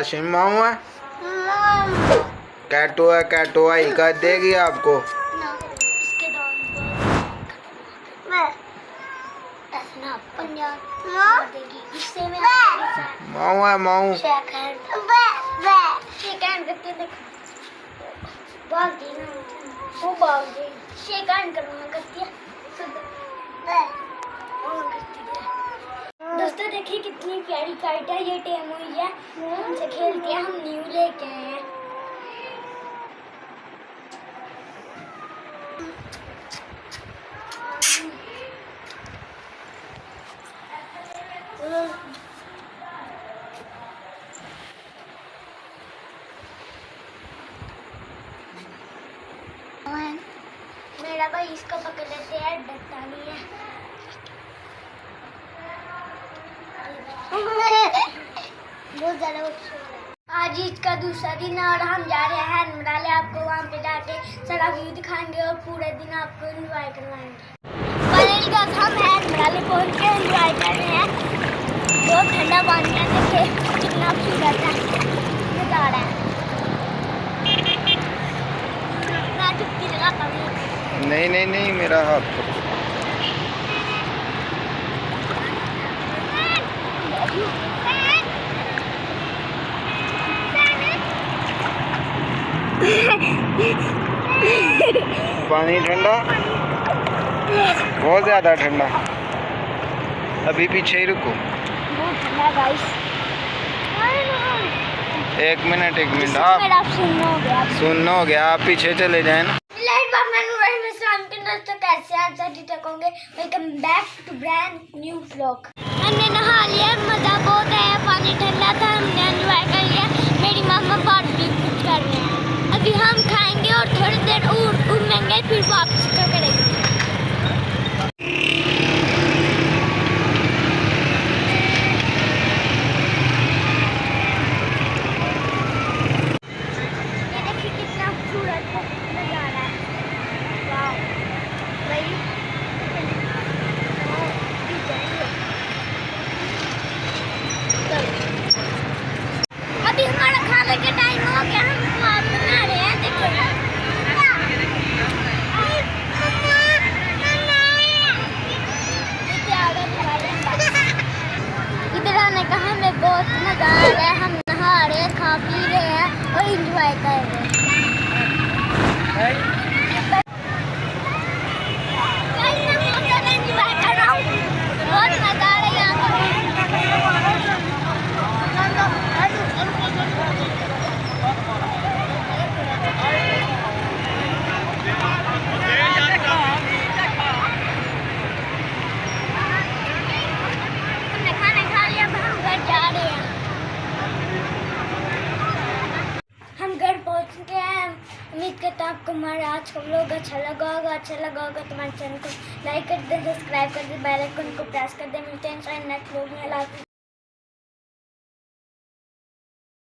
हाशिम मामू है, कैटो है, कैटो आई कर देगी आपको। माऊ है माऊ। दोस्तों देखिए कितनी प्यारी काइट है, ये टेम हुई है, हमसे खेलती है, हम न्यू लेके आए हैं। मेरा भाई इसको पकड़ लेते हैं, डरता नहीं है। बहुत ज्यादा आज इसका दूसरा दिन है और हम जा रहे हैं हैंडमराले, आपको वहाँ पे जाके सारा व्यू दिखाएंगे और पूरे दिन आपको एंजॉय करवाएंगे। हम हैंडमराले पहुँच के एंजॉय कर रहे हैं, बहुत ठंडा पानी है, देखिए कितना खूबसूरत है, मजा आ रहा है। मैं डुबकी लगाता हूँ। नहीं नहीं नहीं, मेरा हाथ पकड़ो। पानी ठंडा, बहुत ज़्यादा ठंडा। अभी पीछे ही रुको। बहुत ठंडा गाइस। एक मिनट आप सुनना हो गया, आप पीछे चले जाए ना। दोस्तों कैसे आप सभी ठीक होंगे, welcome back to brand new vlog. हमने नहा लिया, मजा बहुत आया, पानी ठंडा था, हमने एंजॉय कर लिया। मेरी मामा बारबेक्यू कुछ कर रहे हैं, अभी हम खाएंगे और थोड़ी देर घूमेंगे, फिर वापस करेंगे। ये देखिए कितना खूबसूरत नजारा है, वाह। अभी हमारा खाने का टाइम हो गया, हम स्वाद बना रहे हैं, देखो। इधर आने का हमें बहुत मजा आ रहा है, हम नहा रहे हैं, खा पी रहे हैं और एंजॉय कर रहे हैं। बहुत मजा आ रहा है यहाँ पर। हमने खाना खा लिया, अब हम घर जा रहे हैं। हम घर पहुँच गए हैं। उम्मीद करता हूँ आपको हमारा आज का व्लॉग अच्छा लगा होगा तो हमारे चैनल को लाइक कर दे, सब्सक्राइब कर दे, बेल आइकन को प्रेस कर दे। मिलते हैं नेक्स्ट व्लॉग में।